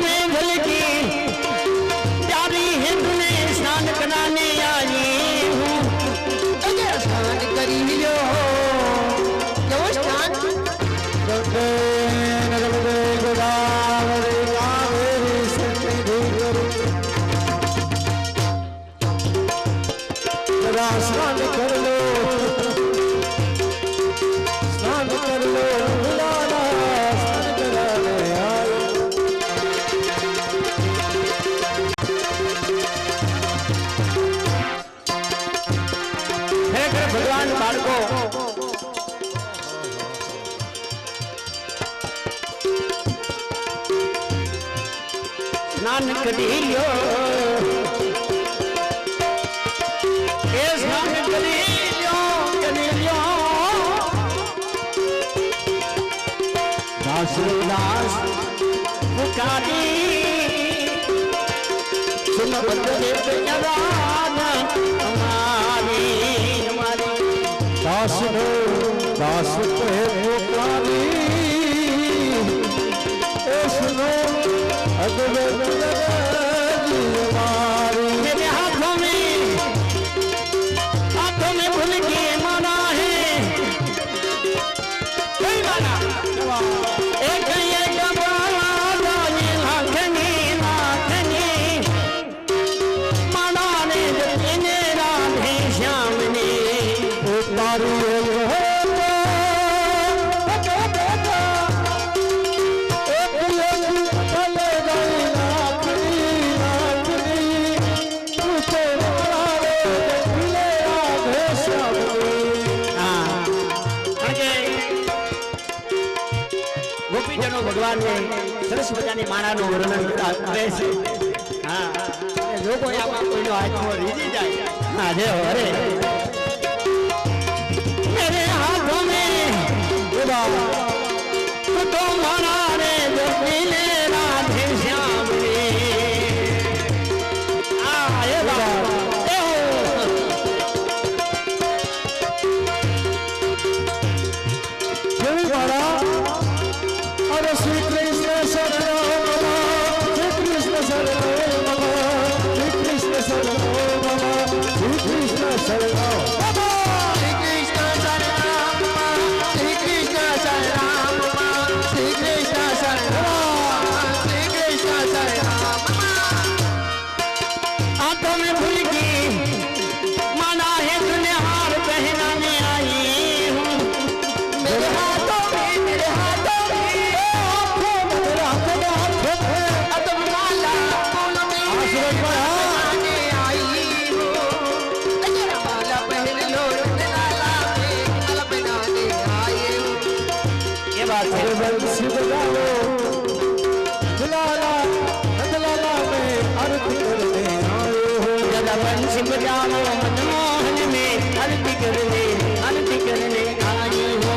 में झलकी प्यारी हिंद में स्नान कराने आई हूँ। स्नान करी लो जो स्नान स्नान कर लो, स्नान कर लो, लाला स्नान कराने आए। खरेखर भगवान बाळको स्नान करी लो, स्नान करी लो, दास दास पुकारी सुन बंदे जवान हमारी हमारी दास नो दास पे पुकारी सुनो अगले हमारी। मेरे हाथों में भूल के माना है कोई माना एक लाखनी लाखनी माना ने जने राधे श्याम ने उतारू भगवान ने सरस मजानी माणाનું વર્ણન કરે છે। હા લોકો આમાં કોઈનો હાથમાં રીજી જાય। હા જે અરે मेरे हाथों में तो माना रे जो मिले राधे श्याम रे आए बाबा अरे श्री कृष्ण शरणो श्री कृष्ण शरणो श्री कृष्ण शरणो श्री कृष्ण शरणो श्री कृष्ण शरणो श्री कृष्ण शरणो श्री कृष्ण शरणो श्री कृष्ण शरणो आंखों में भूल की माना है तूने हार पहनाने आई हूँ। मेरे हाथों में बंसी बजाओ दुलाला नंदलाला में आरती करने आए हो। जरा बंसी बजाओ मनमोहन में आरती करने आई हो।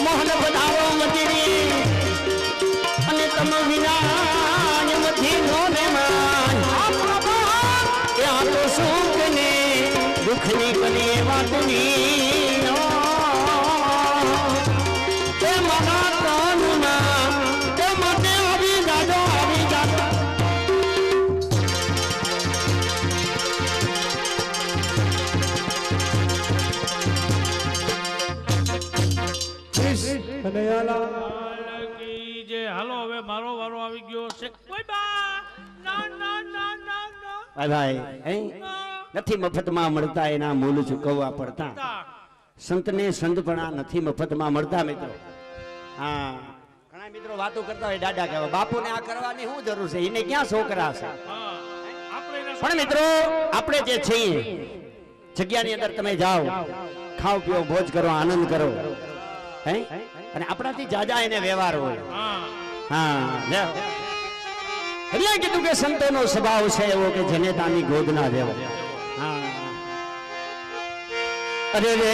मोहन बधारो मजरी तम विनाय मथी नोने मान या तो सुख ने दुख ने कने वाटनी ते मना कानुना ते मते अभी जाजो कन्हैयाला જે હાલો હવે મારો વારો આવી ગયો છે। કોઈ બા ના ના ના ના ના ભાઈ નથી મફતમાં મળતા એના મૂલ ચૂકવવા પડતા। સંતને સંતપણા નથી મફતમાં મળતા મિત્રો। હા ઘણા મિત્રો વાતો કરતા હોય દાદા કહેવા બાપુને આ કરવાની શું જરૂર છે એને ક્યાં છોકરા છે। પણ મિત્રો આપણે જે છીએ જગ્યાની અંદર તમે જાઓ ખાઓ પીઓ ભોજ કરો આનંદ કરો હે અને આપણાથી જાજા એને વ્યવહાર હોય। હા એટલે કીધું કે સંતોનો સ્વભાવ છે એવો કે જનેતાની ગોદના જેવો। હા અરે રે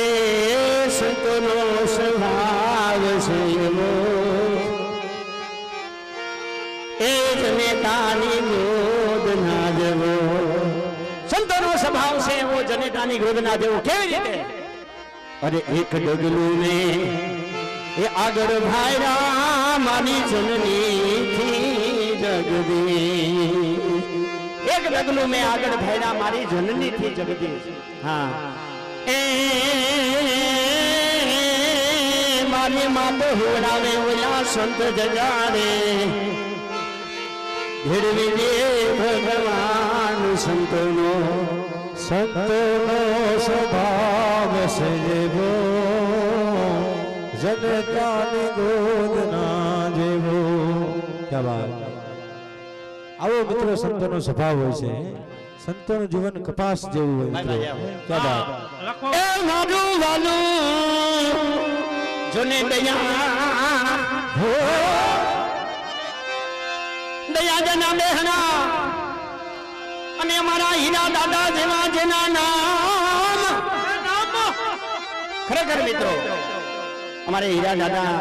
સંતોનો સ્વભાવ છે એવો એ જનેતાની ભાવ છે એવો જનેતાની ગોદના દેવો કેવી રીતે અરે એક ડગલું ને એ આગળ ભાયરા મારી જનની થી જગદીશ એક ડગલું મેં આગળ ભાયરા મારી જનની થી જગદીશ હા એ મારી માતો હોડાવે ઓલા સંત જજાડે ભેળવી દે ભગવાન સંતોનો સ્વભાવ છે જેવો જનતાની ગોદના જેવો ક્યાં વાત આવો મિત્રો સંતોનો સ્વભાવ હોય છે સંતોનું જીવન કપાસ જેવું હોય મિત્રો ક્યાં વાત એ મારું વાલું જોને દયા હો દયા જના બેહણા અને અમારા હીરા દાદા જેવા જેના નામ ખરેખર મિત્રો અમારે હીરા દાદા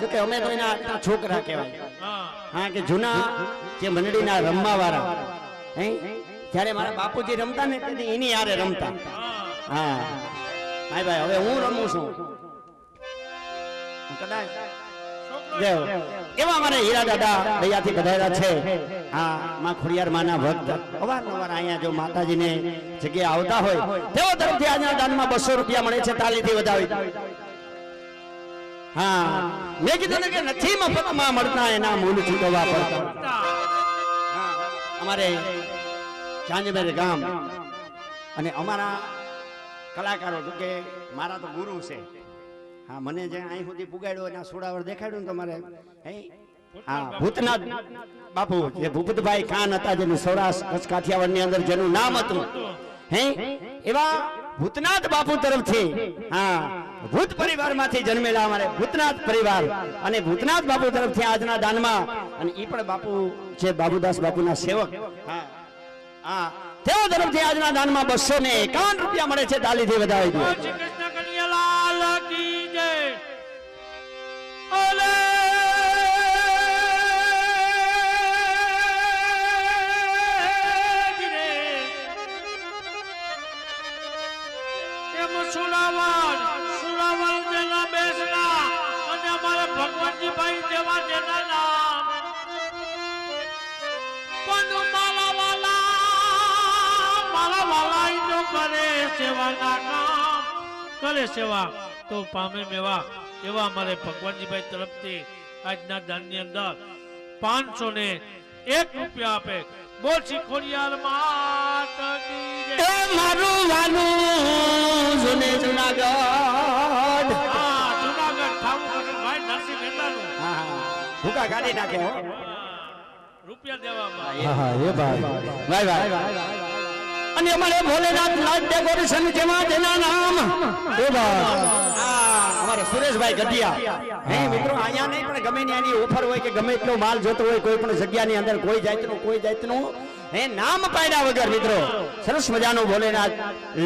જો કે અમે તો એના છોકરા કહેવાય હા કે જૂના જે મંડળીના રમવા વાળા હે જ્યારે મારા બાપુજી રમતા ને તેથી એની હારે રમતા હા ભાઈ ભાઈ હવે હું રમું છું કદાચ એવા અમારે હીરા દાદા દયાથી પધાર્યા છે હા માં ખોડિયાર માના ભક્ત અવારનવાર અહીંયા જો માતાજીને જગ્યાએ આવતા હોય તેઓ તરફથી આજના દાનમાં 200 રૂપિયા મળે છે તાલીથી વધાવી હા મેં કીધું ને કે નથી મફતમાં મળતા એના મૂળ ચૂકવવા પડતા અમારે ચાંદમેર ગામ અને અમારા કલાકારો જો કે મારા તો ગુરુ છે હા મને જે અહીં સુધી પુગાડ્યો એના સોડાવર દેખાડ્યું ને તમારે હે હા ભૂતનાથ બાપુ જે ભૂપતભાઈ ખાન હતા જેનું સૌરાષ્ટ્ર કચ્છ કાઠિયાવાડની અંદર જેનું નામ હતું હે એવા ભૂતનાથ બાપુ તરફથી હા ભૂત પરિવારમાંથી જન્મેલા અમારે ભૂતનાથ પરિવાર અને ભૂતનાથ બાપુ તરફથી આજના દાનમાં અને ઈ પણ બાપુ છે બાબુદાસ બાપુના સેવક હા હા તેઓ તરફથી આજના દાનમાં 251 રૂપિયા મળે છે તાલીથી વધાવી દો શ્રી કૃષ્ણ કનૈયાલાલ કી જય ઓલે સુરાવર જેના બેસના અને અમારા ભગવાનજીભાઈ જેવા જેના નામ પણ મારા વાલા ઈનો કરે સેવાના કામ કરે સેવા તો પામે મેવા એવા અમારે ભગવાનજીભાઈ તરફથી આજના દાનની અંદર 501 રૂપિયા આપે બોલ શ્રી ખોડિયાર માતની જય મારું વાલું સુને જુનાગઢ હા જુનાગઢ ઠાકોર ભાઈ નરસિંહ મહેતાનું હા ભૂકા કાઢી નાખે હો રૂપિયા દેવામાં હા હા એ ભાઈ ભાઈ અને અમારે ભોલેનાથ લાઈટ ડેકોરેશન જેમાં જેના નામ એ ભાઈ અમારે સુરેશભાઈ ગઢિયા હે મિત્રો અહીંયા નહીં પણ ગમે ને એની ઓફર હોય કે ગમે એટલો માલ જોતો હોય કોઈ પણ જગ્યાની અંદર કોઈ જાતનું હે નામ પાડ્યા વગર મિત્રો સરસ મજાનું ભોલેનાથ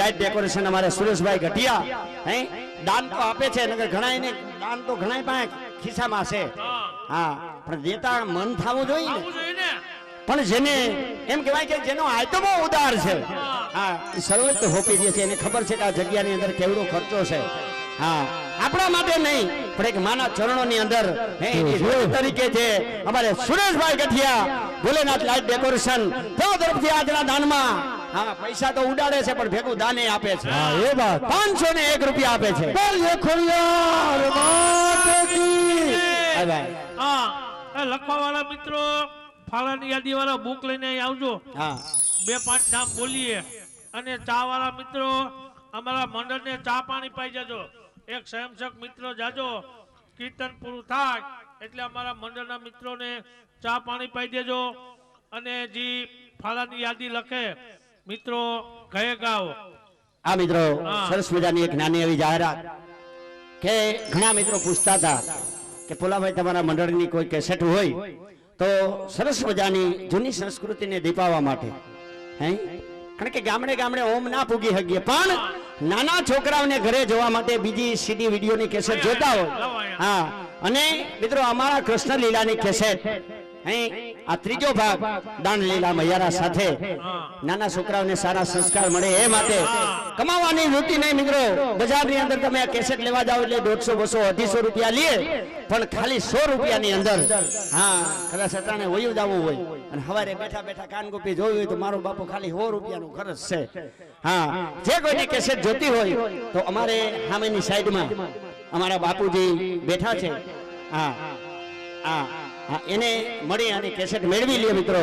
લાઈટ ડેકોરેશન અમારે સુરેશભાઈ ગઢિયા હે દાન તો આપે છે નગર ઘણા એને દાન તો ઘણા પાસે ખિસ્સામાં છે હા પણ દેતા મન થવું જોઈએ ને પણ જેને એમ કહેવાય કે જેનો આયતમો ઉદાર છે હા એ સર્વત્ર હોપી દે છે એને ખબર છે કે આ જગ્યાની અંદર કેવડો ખર્ચો છે હા આપણા માટે નહીં પણ એક માના ચરણોની અંદર હે તરીકે છે અમારે સુરેશભાઈ ગઠિયા ભોલેનાથ લાઈટ ડેકોરેશન તેઓ તરફથી આજના દાનમાં હા પૈસા તો ઉડાડે છે પણ ભેગું દાને આપે છે હા એ વાત 501 રૂપિયા આપે છે બોલીએ ખોડિયાર માતની હા લખવા વાળા મિત્રો ફાળાની યાદી વાળા બુક લઈને અહીં આવજો હા 2-5 નામ બોલીએ અને ચા વાળા મિત્રો અમારા મંડળને ચા પાણી પાઈ જજો એક સ્વયંસેવક મિત્રો જાજો કીર્તન પૂરું થાય એટલે અમારા મંડળના મિત્રોને ચા પાણી પાઈ દેજો અને જે ફાળાની યાદી લખે મિત્રો કહે ગાઓ આ મિત્રો સરસ મજાની એક નાની એવી જાહેરાત કે ઘણા મિત્રો પૂછતા હતા કે પોલાભાઈ તમારા મંડળની કોઈ કેસેટ હોય તો સરસ મજાની જૂની સંસ્કૃતિને દીપાવવા માટે હે કારણ કે ગામડે ગામડે ઓમ ના પૂગી શકીએ પણ નાના છોકરાઓને ઘરે જોવા માટે બીજી સીડી વિડીયોની કેસેટ જોતા હોય હા અને મિત્રો અમારા કૃષ્ણ લીલાની કેસેટ હે આ ત્રીજો ભાગ દાન લીલા મૈયારા સાથે નાના છોકરાઓને સારા સંસ્કાર મળે એ માટે કમાવાની વૃત્તિ નહીં મિત્રો. બજારની અંદર તમે આ કેસેટ લેવા જાઓ એટલે 150 200 250 રૂપિયા લે, પણ ખાલી 100 રૂપિયાની અંદર હા કદાચ અટાણે વયું જવું હોય અને સવારે બેઠા બેઠા કાનગોપી જોયું હોય તો મારો બાપુ ખાલી 100 રૂપિયાનો ખર્ચ છે. હા જે કોઈની કેસેટ જોતી હોય તો અમારે સામેની સાઈડમાં અમારા બાપુજી બેઠા છે. હા હા હા એને મળી અને કેસેટ મેળવી લે મિત્રો.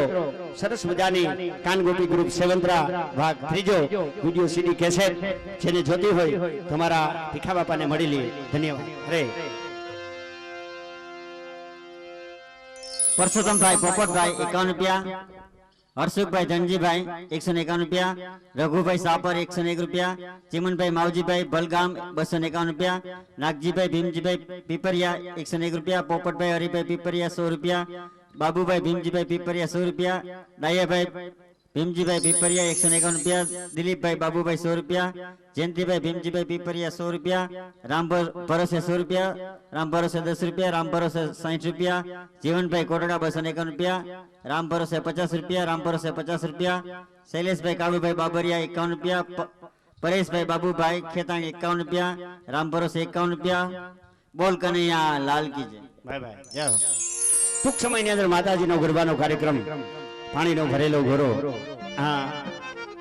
સરસ મજાની કાનગોપી ગ્રુપ સેવંતરા ભાગ ત્રીજો વિડિયો સીડી કેસેટ જેને જોતી હોય તમારા ભીખા બાપાને મળી લે. ધન્યવાદ. અરે પરસોત્તમભાઈ પોપટભાઈ 51 રૂપિયા, હર્ષુભાઈ ધનજીભાઈ 151 રૂપિયા, રઘુભાઈ સાપર 101 રૂપિયા, ચિમનભાઈ માવજીભાઈ ભલગામ 251 રૂપિયા, નાગજીભાઈ ભીમજીભાઈ પીપરિયા 101 રૂપિયા, પોપટભાઈ હરિભાઈ પીપરિયા 100 રૂપિયા, બાબુભાઈ ભીમજીભાઈ પીપરિયા 100 રૂપિયા, ડાયાભાઈ ભીમજીભાઈ પીપરિયા 151 રૂપિયા, દિલીપભાઈ બાબુભાઈ 100 રૂપિયા, જયંતિભાઈ ભીમજીભાઈ પીપરિયા 100 રૂપિયા, રામ ભરોસે 100 રૂપિયા, રામ ભરોસે 10 રૂપિયા, રામ ભરોસે 60 રૂપિયા, જીવનભાઈ કોટડા 251 રૂપિયા, રામ ભરોસે 50 રૂપિયા, રામ ભરોસે 50 રૂપિયા, શૈલેષભાઈ કાળુભાઈ બાબરિયા 51 રૂપિયા, પરેશભાઈ બાબુભાઈ ખેતાણી 51 રૂપિયા, રામ ભરોસે 51 રૂપિયા. બોલ કનૈયા લાલ કી જય. Bye bye. જય હો. ટૂંક સમયની અંદર માતાજીનો ગરબાનો કાર્યક્રમ પાણીનો ભરેલો ઘોરો. હા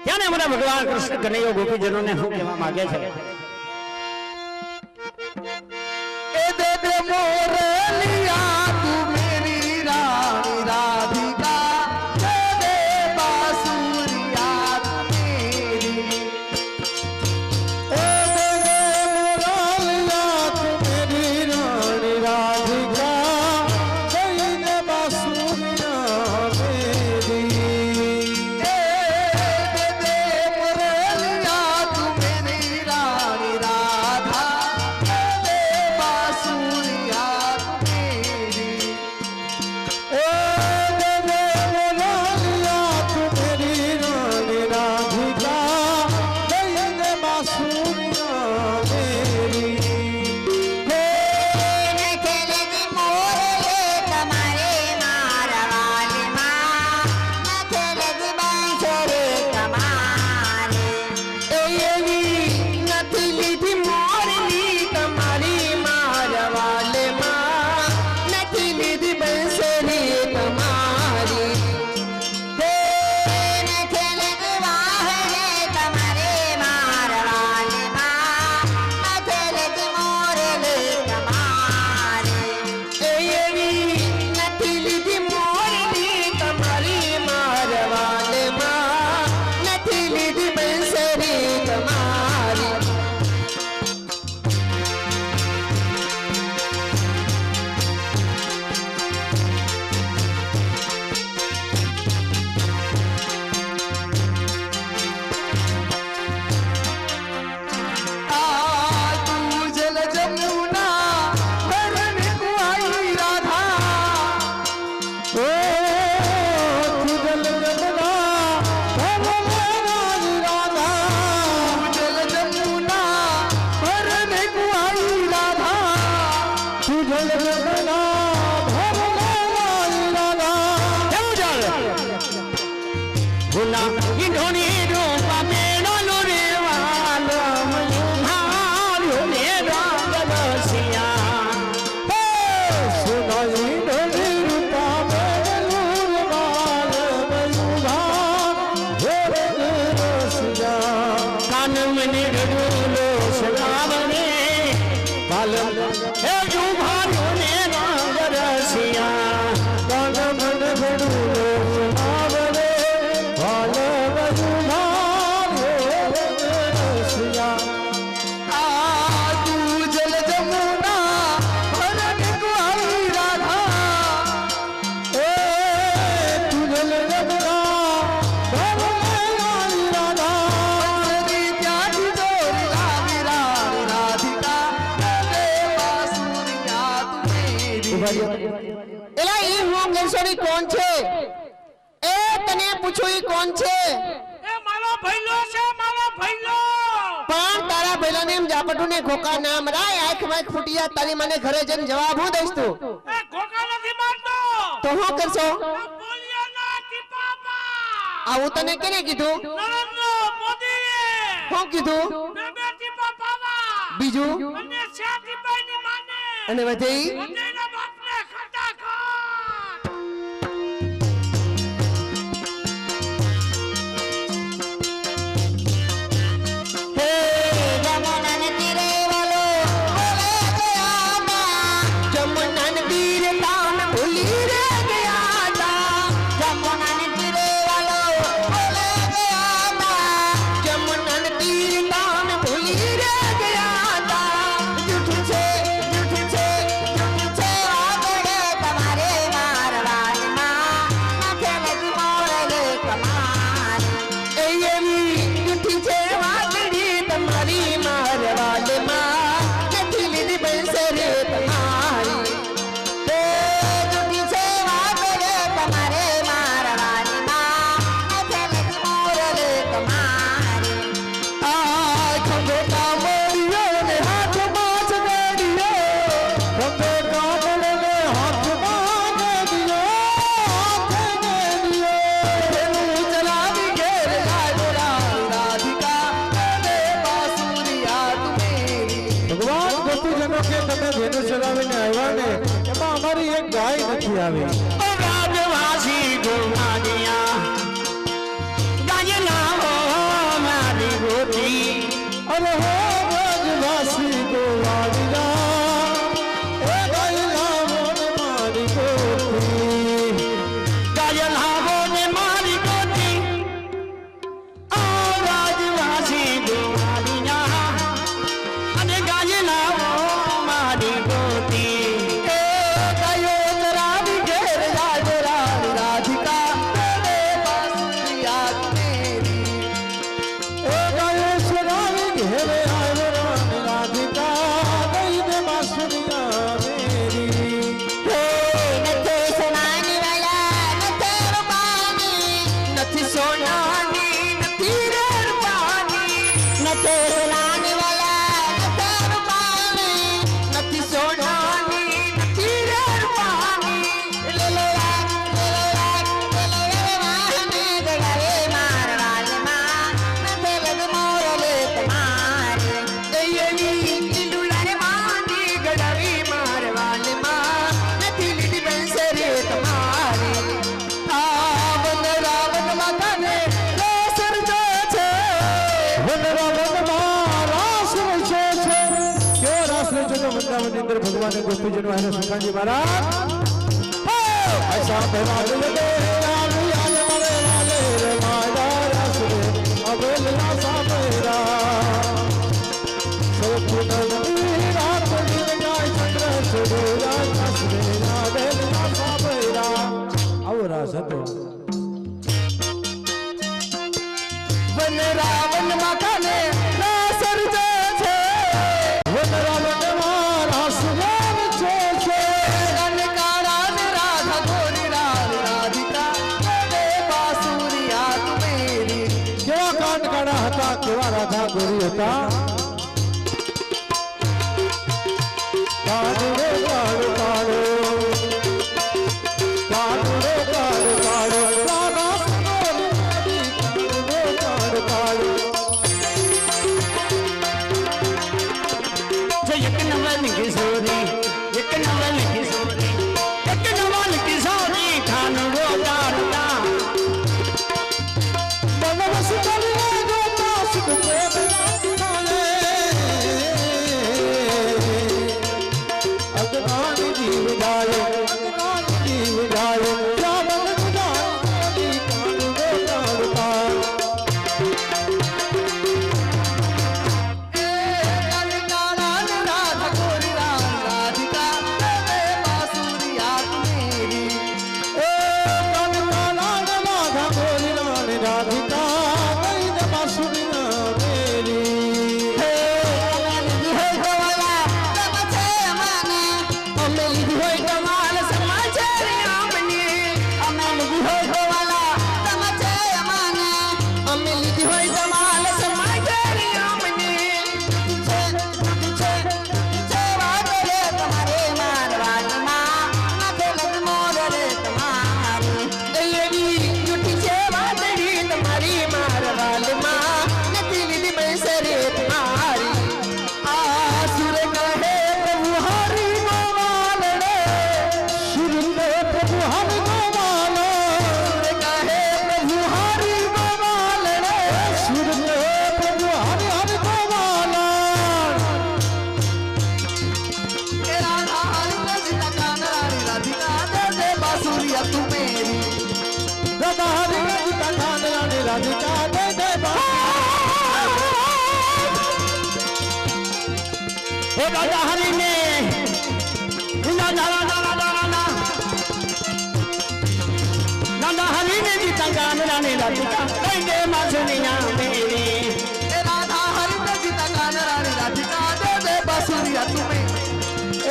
ત્યાં અમારા ભગવાન કૃષ્ણ કનૈયો ગોપીજનોને શું કહેવા માંગે છે? ए दे दे मोरलिया तू मेरी रानी राधिका, दे दे बांसुरिया तू मेरी, ए दे दे मोरलिया तू मेरी रानी राधिका, दे दे बांसुरिया मेरी, ए दे दे मोरलिया तू मेरी रानी राधा, दे दे बांसुरिया तू मेरी, ए दे दे मोरलिया तू मेरी रानी राधिका, दे दे बांसुरिया मेरी. એવી નથી લીધી મોરલી તમારી મારવાલેમાં, નથી લીધી બંસરી તમારી, હે નથી લીધી વાહરે તમારે મારવાલેમાં, નથી લીધી મોરલી તમારી, એવી નથી લીધી મોરલી તમારી મારવાલેમાં, નથી લીધી બંસરી તમારી. આ તું જલ જમુના ભરણ કુઆઈ રાધા, ओ तुझल जगना भगवान राधा, જલ જમુના ભરણ કુઆઈ રાધા, तुझल जगना भगवान राधा. કેવું ચાલે? ભૂલા ઈંઢોની રૂપા મેળો નો રે વાલમ હાર્યો ને રંગ રસિયા. सुनाई ढोली रूपा मेलूर बाल मयूभा हे रसिया, કાન મને રડુલો સલાવને વાલમ હે યુભાર્યો ને રંગ રસિયા. કાન મન ભડુલો સુનાવરે વાલ મયુભા હે રસિયા. આ તું જલ જમુના ભરણ કુઆઈ રાધા, ए तुझल जगना भगवान राधा, બંસરી ત્યાંથી દોરી લાવી રાણી રાધિકા, દે બાંસુરિયા તું મેરી. એલા ઈ હું ગંસોડી કોણ છે? એ તને પૂછું ઈ કોણ છે? એ મારો ભઈલો છે, મારો ભઈલો. પણ તારા ભઈલાને એમ જાપટું ને ખોકા નામ રાય આંખ વાંખ ફૂટિયા તારી મને ઘરે જઈને જવાબ હું દઈશ તું? એ ખોખા નથી મારતો. તો શું કરશો? બોલ્યા ના કી પાપા આવું તને કેને કીધું? નરેન્દ્ર મોદીએ શું કીધું? બે ટીપા પાવા બીજું અને છાતીભાઈ ની માને અને વધે વધેના બાપને ખટાખટ હે જમનાને તીરે વાલો બોલે ગયા હતા, જમનાને તીરે તાન ભૂલી રે ગયા હતા, જમનાને તીરે વાલો બોલે ગયા હતા, જમનાને તીરે તાન ભૂલી રે ગયા હતા. જૂઠું છે આગળ તમારે મારવાડમાં નાખે નથી મોરલે કમાલ. એ એવી જૂઠી છે વાગડી તમારી મારવાડમાં નથી લીધી પૈસે રે તમારી. એ જૂઠી છે વાગડ તમારે મારવાડમાં નથી લીધી મોરલે કમારી. આ ખંભે કામળિયો ને હાથમાં ચગાડ્યો, ખંભે કામળ ને હાથમાં ગડિયો, તેનું ચલાવી ઘેર લાગ્યો રાધિકા અને બાંસુરિયા તુમેરી. ભગવાન ગોપીજનો કે તમે જેને ચલાવીને આવ્યા ને એમાં અમારી એક ગાય નથી આવી. ઓ રાજવાસી ગોમાદિયા ગાયના હો મારી ગોતી. અરે હો વ્રજવાસી ગોવાળિયા, એ ગાયના મોન મારી ગોપી. ગાયના હો ને મારી ગોતી. ઓ રાજવાસી ગોમાદિયા અને ગાયના હો મારી ગોતી. એ ગાયો ચરાવી ઘેર લાગ્યો રાધિકા અને બાંસુરિયા તુમેરી. એ ગાયો ચરાવી ઘેરે આવ્યો રાણી રાધિકા, દઈને બાંસુરિયા મેરી. નથી સોનાની વાલા નથી રૂપાની, નથી સોનાની નથી રૂપાની, નથી સોનાની વાલા નથી રૂપાની, નથી સોનાની નથી રૂપાની. લેલો રાખ વાહને ગળાએ મારવાડમાં નથી લગ મોરલે તમારી. દૈયની લીલુલારે માની ગળાવી મારવાડમાં નથી લીધી બંસે રે તમારી. આ વન રાવણ માતાને રાસર જો છે, વન રાવણમાં રાસ રચ્યો છે. કેવો રાસ રચ્યો તો વૃંદાવનની અંદર ભગવાને ગોપીજનો હારે સુખાજી મહારાજ. ऐसा बना दे यार यार मरे वाले रे माया रस रे अबेल ना सामेरा सोपुनली रात दिन जाय चंद्र सुरा रस रे अबेल ना सामेरा. આવો રાસ હતો. વન રાવણ માતાને રાસર જો છે, વન રાવણમાં રાસ રચ્યો છે. અને કાળા ને રાધા ગોરી રાધિકા અને બાંસુરિયા તુમેરી. કેવા કાંડ કાઢા હતા, કેવા રાધા ગોરી હતા. કાળો કાળો કાળો કાળો કાળો કાળો રાધા ગોરી કાળો કાળો. જો એક નવલ કિશોરી, એક નવલ કિશોરી, એક નવલ કિશોરી ખાનડો કાઢતા. બનવસ કરીને જોતા સુખ પ્રેમ નાલે. અજ્ઞાની જીવ જાય, અજ્ઞાની જીવ જાય, રાવણ જાય કાળો કાળો કાળો. કાળા ને રાધા ગોરી રાધિકા અને બાંસુરિયા તુમેરી. એ કાળા ને રાધા ગોરી રાણી રાધિકા, દઈને બાંસુરિયા મેરી. હે અમે લીધી હોય ગવાલા તમ છે અમાને, અમે લીધી હોય કમાલ સમાચાર આમને. અમે લીધી હોય ગવાલા તમ છે અમાને, અમે લીધી હોય કમાલ સમાચાર આમને. છે વાત રે તમારે મારવાડમાં નથી લગ મોર રે તમારી. રાધિકા જય જય હે રાજા હરીને દાદા હરીને જીતા ગાન રાણી રાધિકા જય જય માસુરિયા મેરી એ રાધા હરિને જીતા ગાન રાણી રાધિકા જય જય બાસુરિયા તુમે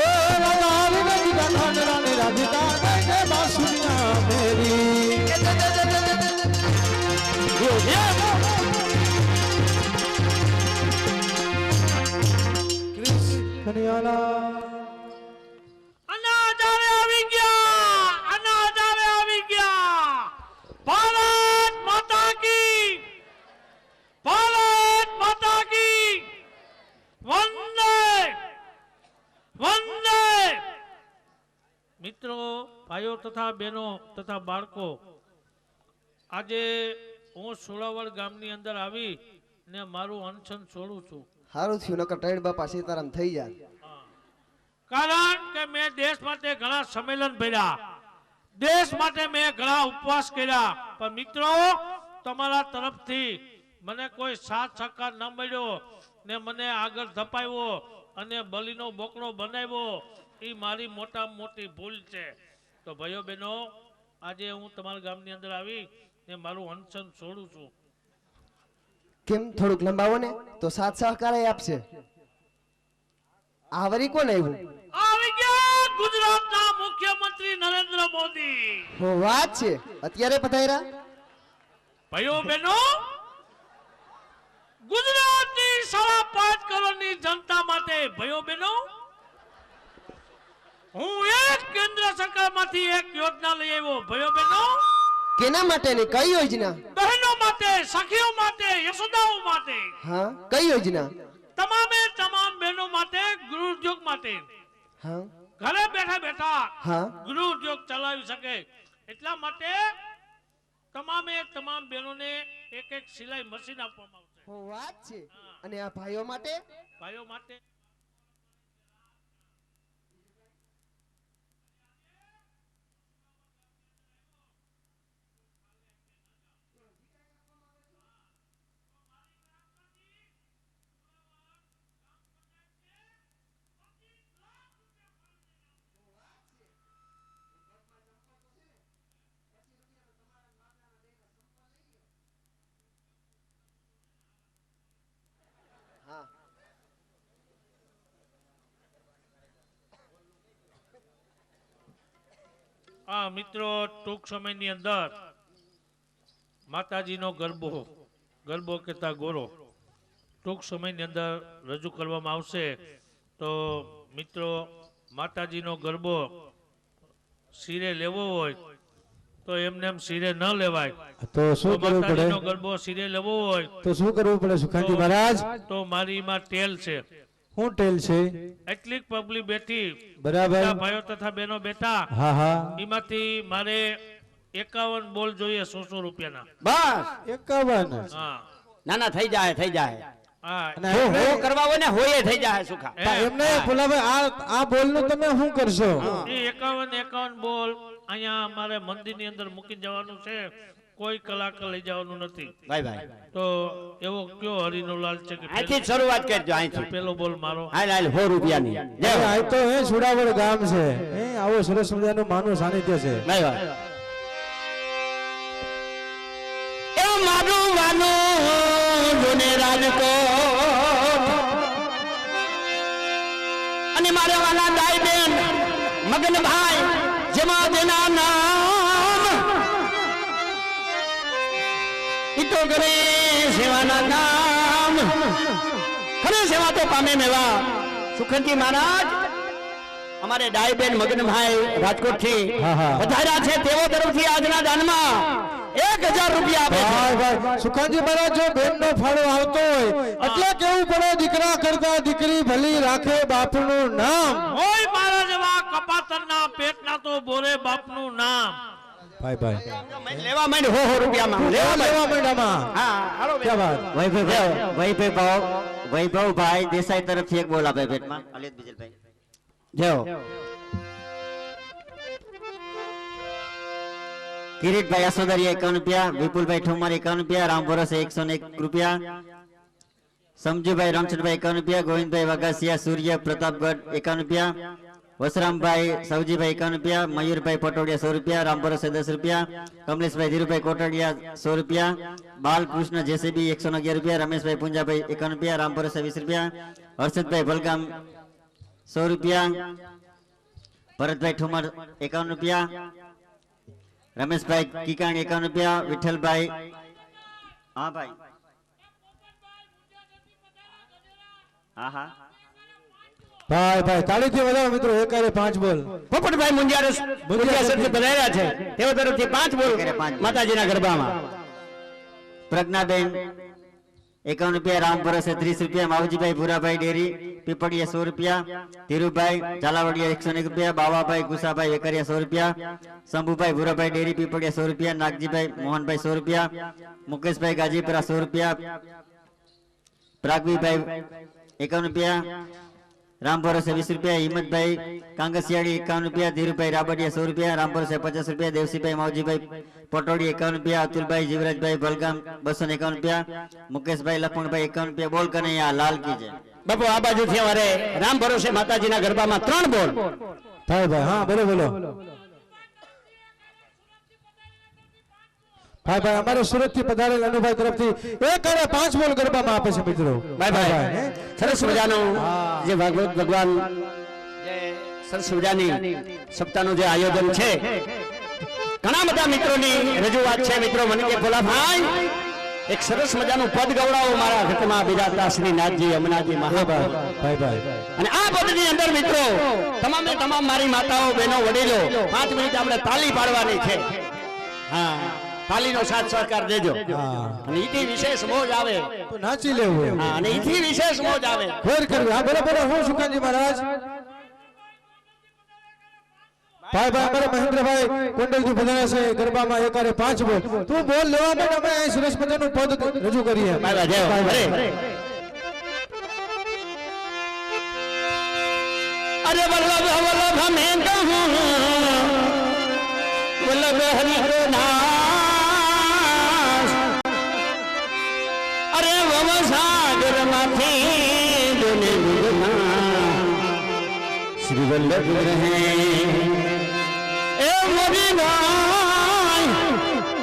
એ રાધા હરીને જીતા ગાન રાણી રાધિકા જય જય બાસુરિયા મેરી એ જય જય જય જય જય કનૈયાલા અનાચારે આવી ગયા, અનાચારે આવી ગયા. ભારત માતા કી, ભારત માતા કી. વંદે વંદે. મિત્રો, ભાઈઓ તથા બહેનો તથા બાળકો, આજે હું સુરાવળ ગામની અંદર આવી ને મારું અનશન છોડું છું. હારું થયું નકર ટાઈડ બાપા સીતારામ થઈ જાય. કારણ કે મેં દેશ માટે ઘણા સંમેલન ભર્યા, દેશ માટે મેં ઘણા ઉપવાસ કર્યા, પણ મિત્રો તમારા તરફથી મને કોઈ સાથ સહકાર ન મળ્યો ને મને આગળ ધપાવ્યો અને બલીનો બોકડો બનાવ્યો, એ મારી મોટામાં મોટી ભૂલ છે. તો ભાઈઓ બહેનો, આજે હું તમારા ગામની અંદર આવી ને મારું અનશન છોડું છું. કેમ થોડુંક લંબાવો ને તો સાથ સહકાર આપશે. આ વરી કોણ આવ્યું? આવી ગયા ગુજરાતના મુખ્યમંત્રી નરેન્દ્ર મોદી. હો વાત છે, અત્યારે પધાર્યા. ભાઈઓ બહેનો, ગુજરાતની 5.5 કરોડની જનતા માટે, ભાઈઓ બહેનો, હું એક કેન્દ્ર સરકારમાંથી એક યોજના લઈ આવ્યો. ભાઈઓ બહેનો, કેના માટેની કઈ યોજના? બહેનો માટે, સખીઓ માટે, યશોદાઓ માટે, હા, કઈ યોજના? તમામે તમામ બહેનો માટે, ગૃહ ઉદ્યોગ માટે, હા ઘરે બેઠા બેઠા હા ગૃહ ઉદ્યોગ ચલાવી શકે એટલા માટે તમામે તમામ બહેનોને એક એક સિલાઈ મશીન આપવામાં આવશે. હો વાત છે. અને આ ભાઈઓ માટે? ભાઈઓ માટે હા આ મિત્રો, ટૂંક સમયની અંદર માતાજીનો ગરબો કહેતા ગોરો ટૂંક સમયની અંદર રજૂ કરવામાં આવશે. તો મિત્રો, માતાજીનો ગરબો શિરે લેવો હોય તો એમને એમ શિરે ન લેવાય. તો શું કરવું પડે? માતાજીનો ગરબો શિરે લેવો હોય તો શું કરવું પડે સુખાજી મહારાજ? તો મારી માં તેલ છે, શું ટેલ છે? એટલી પબ્લિક બેઠી, બરાબર. બધા ભાઈઓ તથા બહેનો બેઠા, હા હા, એમાંથી મારે 51 બોલ જોઈએ 100 રૂપિયાના. બસ 51. હા ના ના થઈ જાય થઈ જાય. હા અને હો એમને- કરવા હોય ને હોયે થઈ જાય સુખા. એમને ફુલાભાઈ આ બોલનું તમે શું કરશો? એ 51 બોલ અહીંયા અમારે મંદિરની અંદર મૂકી જવાનું છે, કોઈ કલાકાર લઈ જવાનું નથી. ભાઈ ભાઈ તો એવો કયો હરિનો લાલ છે કે અહીંથી જ શરૂઆત કરજો અહીંથી. પેલો બોલ મારો. હાલ હાલ 100 રૂપિયાની. જય હો. આ તો સુડાવડ ગામ છે, આવો સરસ મજાનું માનું સાનિધ્ય છે. ભાઈ ભાઈ એ મારું વાનું જોને રાજકોટ અને મારે વાલા દાઈ બેન મગનભાઈ જેમાં જેના નામ ઈ તો કરે સેવાના કામ, ખરે સેવા તો પામે મેવા. સુખનજી મહારાજ અમારે ડાયબેન મગનભાઈ રાજકોટ થી હા, હા. વધાર્યા છે, તેઓ તરફથી આજના દાનમાં 1000 રૂપિયા આપે છે. ભાઈ ભાઈ સુખાજી મહારાજ, જો બેનનો ફાળો આવતો હોય એટલે કેવું પડે, દીકરા કરતા દીકરી ભલી રાખે બાપનું નામ. હોય મારા જેવા કપાતરના પેટના તો બોરે બાપનું નામ. ભાઈ ભાઈ લેવા માંડ 100 રૂપિયામાં લેવા માંડ. લેવા માંડ્યામાં. હા હાલો બેન. ક્યાં વાત? વૈભવભાઈ દેસાઈ તરફથી એક બોલ આપે પેટમાં. અલિયત બીજલભાઈ. જય હો. કિરીટભાઈ આસોદરિયા 51 રૂપિયા, વિપુલભાઈ ઠુમર 51 રૂપિયા, રામ ભરોસે 101 રૂપિયા, સમજુભાઈ રામચંદ્રભાઈ 51 રૂપિયા, ગોવિંદભાઈ વગાસિયા સૂર્ય પ્રતાપગઢ 51 રૂપિયા, વસરામભાઈ સવજીભાઈ 51 રૂપિયા, મયુરભાઈ પટોડિયા 100 રૂપિયા, રામ ભરોસે 10 રૂપિયા, કમલેશભાઈ ધીરુભાઈ કોટડિયા 100 રૂપિયા, બાલકૃષ્ણ જેસીબી 111 રૂપિયા, રમેશભાઈ પુંજાભાઈ 51 રૂપિયા, રામ ભરોસે 20 રૂપિયા, હર્ષદભાઈ ભલગામ 100 રૂપિયા, ભરતભાઈ ઠુમર 51 રૂપિયા, રમેશભાઈ કિકાણી 51 રૂપિયા, વિઠ્ઠલભાઈ હા ભાઈ હા હા ભાઈ તાળીથી વધાવો મિત્રો. એકારે 5 બોલ. પોપટભાઈ મુંજાસરથી પધાર્યા છે તેઓ તરફથી 5 બોલ માતાજીના ગરબામાં. પ્રજ્ઞાબેન 51 રૂપિયા, રામ ભરોસે 30 રૂપિયા, માવજીભાઈ ભૂરાભાઈ ડેરી પીપળિયા 100 રૂપિયા, ધીરુભાઈ ઝાલાવાડિયા 101 રૂપિયા, બાવાભાઈ ગુસાભાઈ વેકરિયા 100 રૂપિયા, શંભુભાઈ ભૂરાભાઈ ડેરી પીપળિયા 100 રૂપિયા, નાગજીભાઈ મોહનભાઈ 100 રૂપિયા, મુકેશભાઈ ગાજીપુરા 100 રૂપિયા, પ્રાગવીભાઈ 51 રૂપિયા, રામ ભરોસે 20 રૂપિયા, હિંમતભાઈ કાંગસિયાળી 51 રૂપિયા, ધીરુભાઈ રાબડિયા 100 રૂપિયા, રામ ભરોસે 50 રૂપિયા, દેવસીભાઈ માવજીભાઈ પટોડી 51 રૂપિયા, અતુલભાઈ જીવરાજભાઈ ભલગામ 251 રૂપિયા, મુકેશભાઈ લખમણભાઈ 51 રૂપિયા. બોલ કનૈયા લાલ કી જય. બાપુ આ બાજુથી અમારે રામ ભરોસે માતાજીના ગરબામાં 3 બોલ. ભાઈ હા બોલો બોલો. ભાઈ અમારે સુરત થી પધારેલ અનુભાઈ તરફથી એકારે 5 બોલ ગરબામાં આપે છે મિત્રો. ભાઈ સરસ મજાનું જે ભાગવત ભગવાન જે સરસ મજાની સપ્તાહનું જે આયોજન છે, ઘણા બધા મિત્રોની રજૂઆત છે. મિત્રો મને કે ભોલાભાઈ એક સરસ મજાનું પદ ગવડાવો મારા ઘટમાં બિરાજતા શ્રી નાથજી અમનાજી મહાભાગ. ભાઈ અને આ પદની અંદર મિત્રો તમામે તમામ મારી માતાઓ બહેનો વડીલો 5 મિનિટ આપણે તાલી પાડવાની છે. હા, તાલીનો સાથ સહકાર દેજો. અને ઈથી વિશેષ મોજ આવે તો નાચી લેવું. હા, અને ઈથી વિશેષ મોજ આવે. ફેર કરવી. હા બરાબર. હું સુકાનજી મહારાજ ભાઈ અમારે મહેન્દ્રભાઈ કુંડલજી પધાર્યા છે ગરબામાં એકારે 5 બોલ. તું બોલ લેવા માટે અમે અહીં સુરેશ પટેલનું પદ રજૂ કરીએ. બાબા જય અરે વલ્લભ વલ્લભ મેં કહું વલ્લભ હરિ નાશ. અરે વવસાગર માંથી દુને દુના શ્રી વલ્લભ રહે એ મોરી માય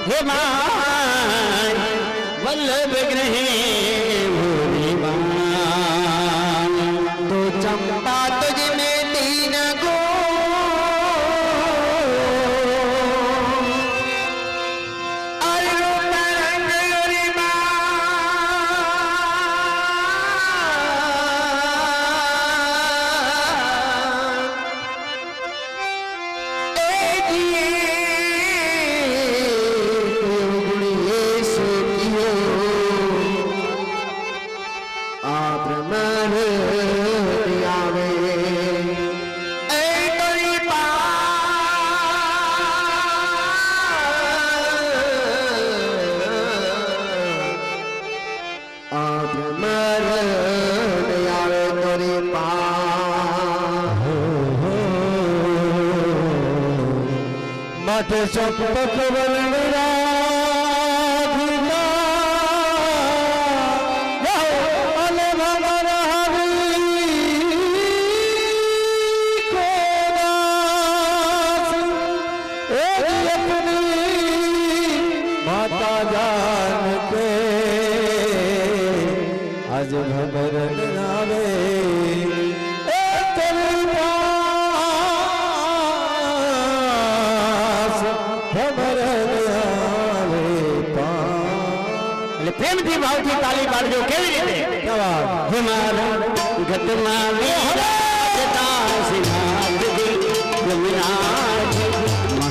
હે માય વલ્લભ ગ્રહે મોરી માય तो चंपा तुझ में तीन गो માટે ચંપક માતા જાન કે આજ ખબર આવે પ્રેમથી ભાવથી તાલી પાડજો. કેવી રીતે? હિમાલય ઘટમાં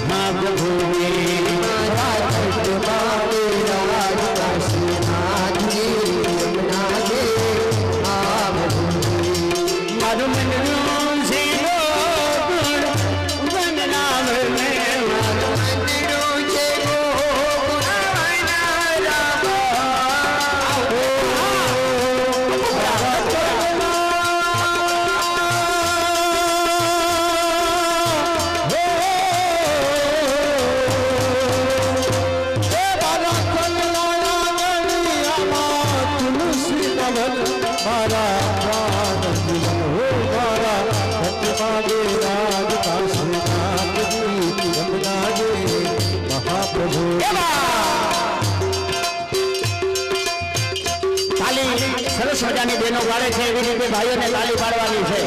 મહાપ્રભુ મારું મનનું સીધો વંદનામ મારા પ્રાણ જીવન હો મારા સત્યમાગે રાજ કાશીનાથજી યમુનાજી મહાપ્રભુ તાલી સરસ મજાની બેનો પાડે છે એવી રીતે ભાઈઓને તાલી પાડવાની છે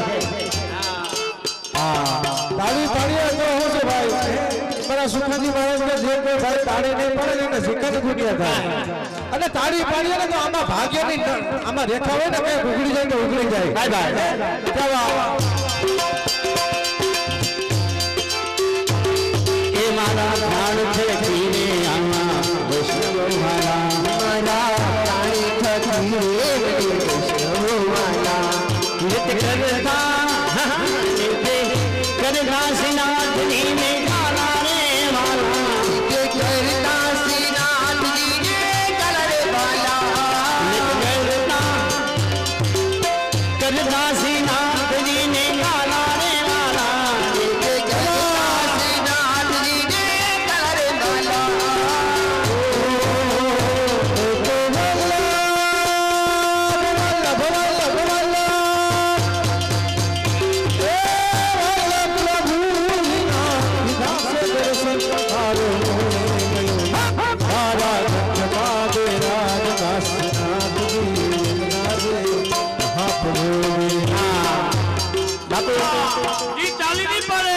તાળી પાડીએ તો હું છે ભાઈ મારા સુખાજી મહારાજને જે કોઈ ભાઈ તાળી નહીં પડે ને એને શિખંડ ગુનિયા થાય અને તાળી પાડીએ ને તો આમાં ભાગ્યની આમાં રેખા હોય ને કઈ ઉગડી જાય તો ઉગડી જાય ભાઈ ભાઈ એ મારા પ્રાણ છે જીને આમાં વૈષ્ણવ મારા મારા પ્રાણી થકી વૈષ્ણવ મારા નિત્ય કરતા કરતા શ્રીનાથજી ને ગાલા રે મારા નિત્ય કરતા શ્રીનાથજી ને ગાલા રે મારા નિત્ય કરતા શ્રીનાથજી ને ગાલા રે મારા નિત્ય કરતા શ્રીનાથજી ને ગાલા રે મારા ઈ તાલી નહીં પડે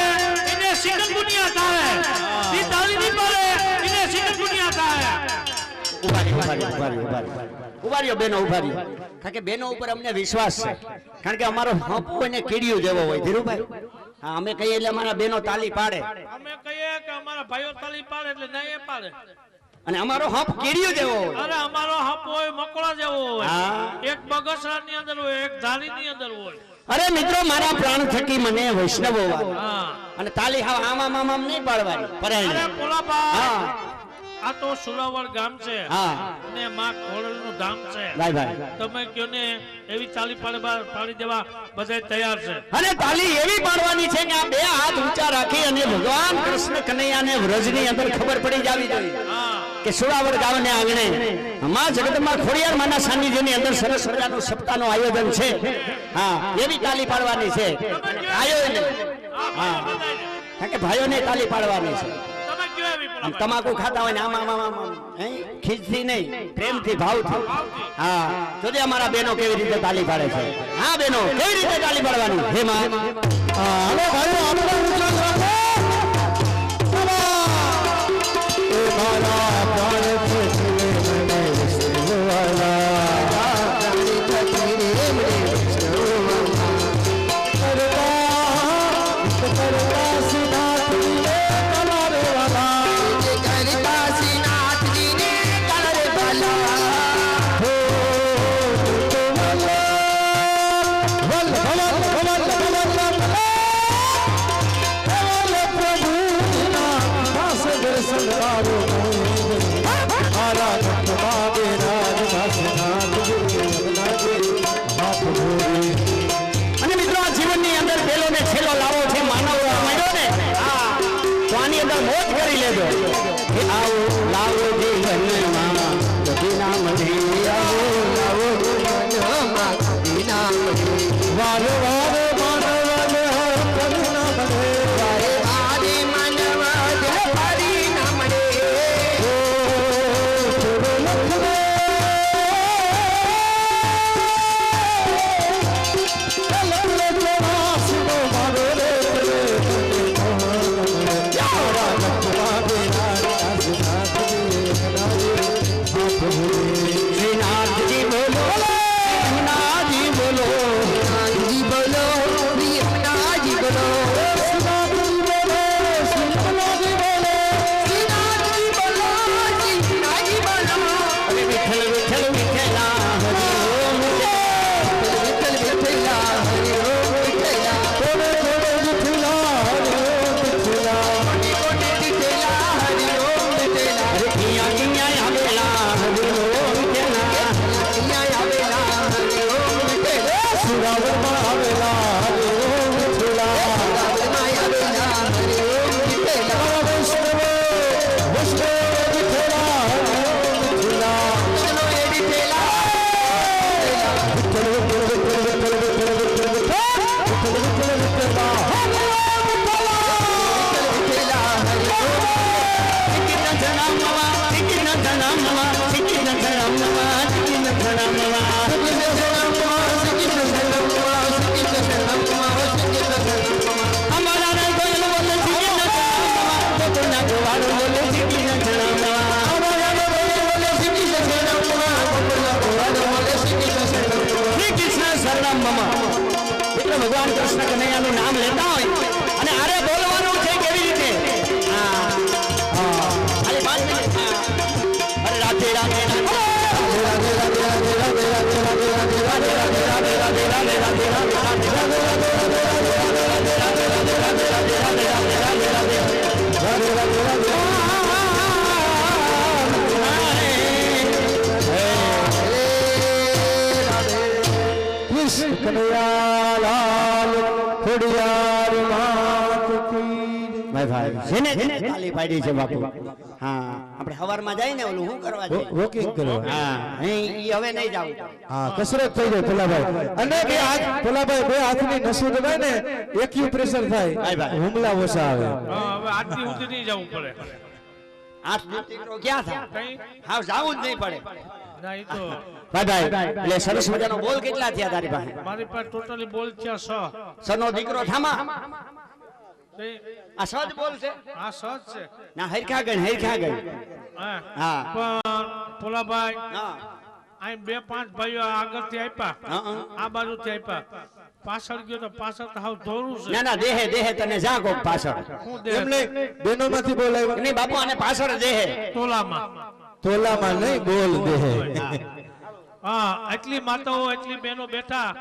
એને ચિકનગુનિયા થાય ઈ તાલી નહીં પડે એને ચિકનગુનિયા થાય ઉભારીઓ બેનો ઉભારીઓ કારણ કે બેનો ઉપર અમને વિશ્વાસ છે કારણ કે અમારો હપ હોય ને કીડીઓ જેવો હોય ધીરુભાઈ હા અમે કહીએ એટલે અમારા બેનો તાલી પાડે અમે કહીએ કે અમારા ભાઈઓ તાલી પાડે એટલે નહીં એ પાડે અને અમારો હપ કીડીઓ જેવો હોય અરે અમારો હપ હોય મકોડા જેવો હોય હા. એક બગસરાની અંદર હોય એક ધારીની અંદર હોય અરે મિત્રો મારા પ્રાણ થકી મને વૈષ્ણવો હા અને તાલી હાવ આમ નહીં પાડવાની અરે પરાયણે પોલાબા હા આ તો સુલાવડ ગામ છે હા અને માં ખોડલનું ધામ છે ભાઈ ભાઈ તમે કયો ને એવી તાલી પાડી દેવા બધા તૈયાર છે અને તાલી એવી પાડવાની છે કે આ બે હાથ ઊંચા રાખી અને ભગવાન કૃષ્ણ કનૈયાને વ્રજની અંદર ખબર પડી જાવી જોઈએ હા કે સુરાવડ ગામને આંગણે માં જગદંબા ખોડિયાર માના સાનિધ્યની અંદર સરસ મજાનું સપ્તાહનું આયોજન છે હા એવી તાલી પાડવાની છે આયોજન હા કારણ કે ભાઈઓને તાલી પાડવાની છે તમે કયો એવી આમ પોલાબા તમાકુ ખાતા હોય ને આમ ખીજથી નહીં પ્રેમથી ભાવથી હા જોજે અમારા બેનો કેવી રીતે તાલી પાડે છે હા બેનો કેવી રીતે તાલી પાડવાની હે માં હાલો ભાઈઓ આપણે ઊંચા રાખો એ મારા પ્રાણ છે જીવે મને વિષ્ણુવાલા પ્રાણી થકી રે મને વિષ્ણુવાલા કરતા સિદ્ધાર્થી રે તમારે વાલા કરતા શ્રીનાથજી ને ગાલા રે મારા હો તો વલ્લભ વલ્લભ વલ્લભ વલ્લભ વલ્લભ ભગવાન કૃષ્ણ કનૈયાનું નામ લેતા હોય અને આરે બોલવાનું છે કેવી રીતે હા હા ખાલી 5 મિનિટ અરે રાધે રાધે કનૈયાલાલ ખોડિયાર માત કી ભાઈ જેને તાલી પાડી છે બાપુ હા આપણે સવારમાં જાય ને ઓલું શું કરવા જાય વોકિંગ કરો હા ઈ હવે નહીં જાવ હા કસરત થઈ જાય ભોલાભાઈ અને બે હાથ ભોલાભાઈ બે હાથની નસો દબાય ને એક્યુપ્રેશર થાય હુમલા ઓછા આવે હવે આજથી સુધી નહીં જવું પડે આઠ દીકરો ક્યાં થાય કઈ હા જાવું જ નહીં પડે ના ઈ તો ભાઈ એટલે સરસ મજાનો બોલ કેટલા થયા તારી પાસે મારી પાસે ટોટલી બોલ છે 6 સનો દીકરો થામા કઈ? આ સજ બોલ છે આ સજ છે ના હરખા ગણ હા હા પણ પોલાભાઈ હા અહીં 2-5 ભાઈઓ આગળથી આપ્યા હા. આ બાજુથી આપ્યા પાછળ ગયો તો પાછળ તો હાવ ધોરું છે ના ના દેહે તને જા કોક પાછળ હું એમ દે નહીં બેનોમાંથી બોલાવ્યા નહીં બાપુ આને પાછળ દેહે તોલામાં તોલામાં નહીં બોલ દેહે હા એટલી માતાઓ એટલી બહેનો બેઠા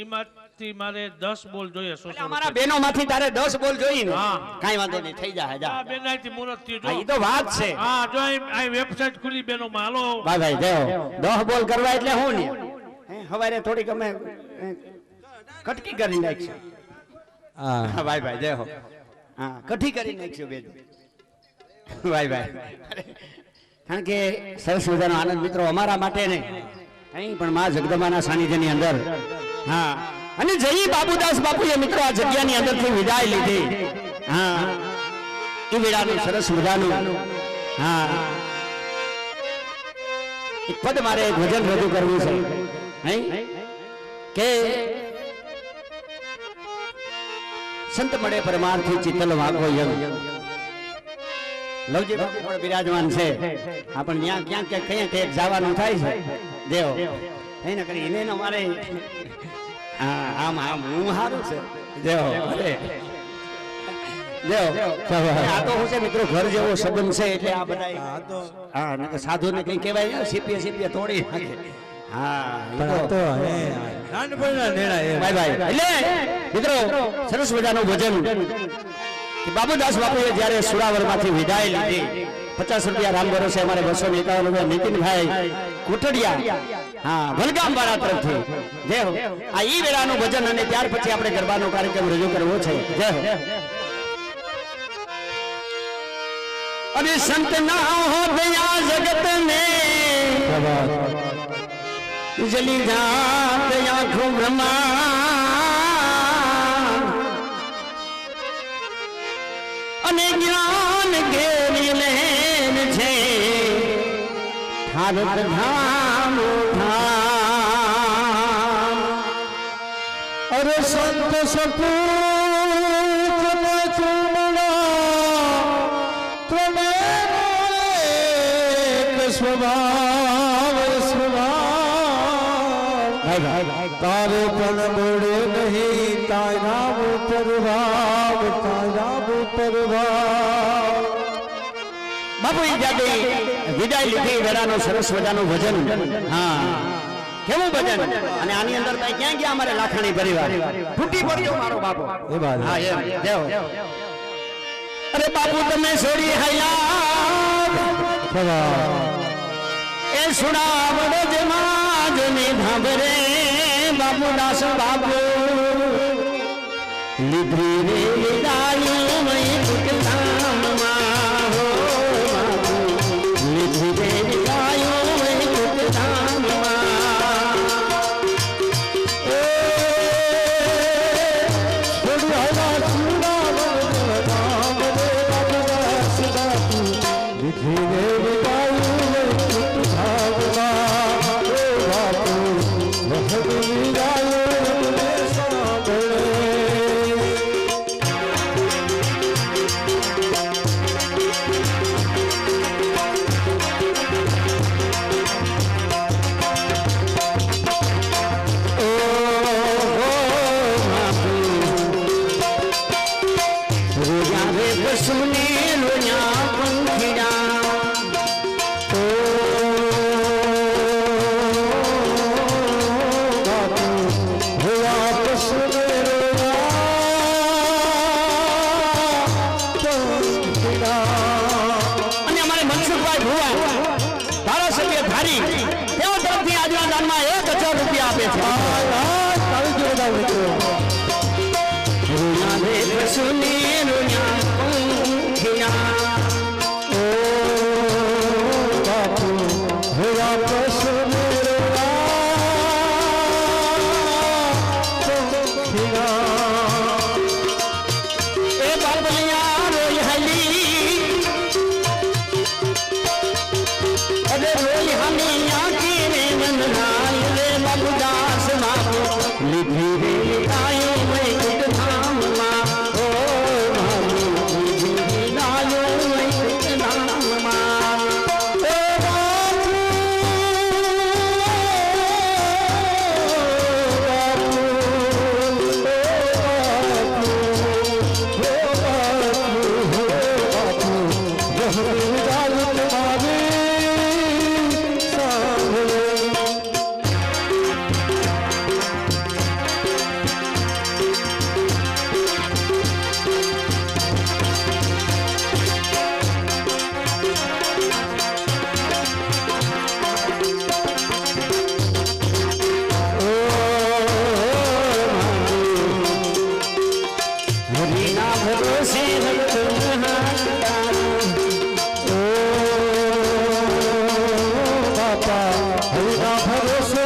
એમાંથી મારે 10 બોલ જોઈએ એટલે 100 અમારા બહેનો માંથી તારે 10 બોલ જોઈ ને હા. કાઈ વાંધો નહીં થઈ જાય જા આ બેનાઈથી મુહૂર્ત થયું હા, જો ઈ તો વાત છે હા જો આ વેબસાઈટ ખુલી બેનો માં હાલો ભાઈ દેવ 10 બોલ કરવા એટલે હું ને હવારે થોડીક અમે કટકી કરી નાખશું હા હા ભાઈ દેવ હા કઠી કરી નાખશું બે ભાઈ કારણ કે સરસ મજાનો આનંદ મિત્રો અમારા માટે ને અહીં પણ માં જગદંબાના સાનિધ્યની અંદર હા અને જઈ બાબુદાસ બાપુએ મિત્રો આ જગ્યાની અંદરથી વિદાય લીધી હા એ વેળાનું સરસ મજાનું હા એક પદ મારે એક ભજન રજૂ કરવું છે નહીં કે સંત મળે પરમાર્થી ચિત્તલ વાગો યંગ લવજી બાપુ પણ બિરાજમાન છે આપણ ત્યાં ક્યાંક ક્યાંક જવાનું થાય છે દેવ એને કરી એને અમારે આમ હું સારું છે દેવ અરે દેવ આ તો શું છે મિત્રો ઘર જેવો સંબંધ છે એટલે આ બધા હા નકર સાધુ ને કઈ કહેવાય સીપીએ તોડી નાખે હા પણ આ તો હે નાનપણના નેણા એ ભાઈ એટલે મિત્રો સરસ મજાનું ભજન કે બાબુદાસ બાપુએ જ્યારે સુરાવરમાંથી વિદાય લીધી 50 રૂપિયા રામ ભરોસે અમારે 251 રૂપિયા નીતિનભાઈ કોટડિયા હા વલગામ વાળા તરફથી જય હો આ ઈ વેળાનું ભજન અને ત્યાર પછી આપણે ગરબાનો કાર્યક્રમ રજૂ કરવો છે જય હો અને સંત ના હો દયા જગત ને જલી જાત આંખો બ્રહ્મા અને જ્ઞાન ઘેરી લેન છે ભારત ધામ ધામ અરે સંત સપૂત ને ચૂમણા ત્રણે એક સ્વભાવ તારે પણ મોડે નહીં તારા પ્રભાવ બાપુ જાતે વિદાય લીધી વેળાનો સરસ મજાનું ભજન હા કેવું ભજન અને આની અંદર કઈ ક્યાં ગયા અમારે લાખાણી પરિવાર તૂટી પડ્યો મારો બાપુ એ વાત હા એમ દેવ અરે બાપુ તમે છોડી હૈયા એ સુણાવડો જમા જને ભાભરે બાબુદાસ બાપુ લીધી રે વિદાય મય કુટધામમાં હો બાપુ લીધી રે વિદાય મય કુટધામમાં એ છોડી હલા સુરાવર નામ રે બાબુદાસ બાપુ લીધી રે વિદાય ભાવમાં ઓ બાપુ વહદ વિદાય સાંભળે આજના દાનમાં 1000 રૂપિયા આપે છે આવી ગયો બધા મિત્રો રૂના દેવ સુની રૂના ઊંઘિયા ઓ બાપુ હોયા પ્રસન્ન એ બાબલિયા રોય હલી અરે રોય હલી આખી રે મનરાય રે બાબુદાસ બાપુ લીધી રે આયો મેં કુટ ધામમાં ઓ બાબુ લીધી આયો મેં કુટ ધામમાં ઓ હરિના ભરોસે બાપા હરિના ભરોસે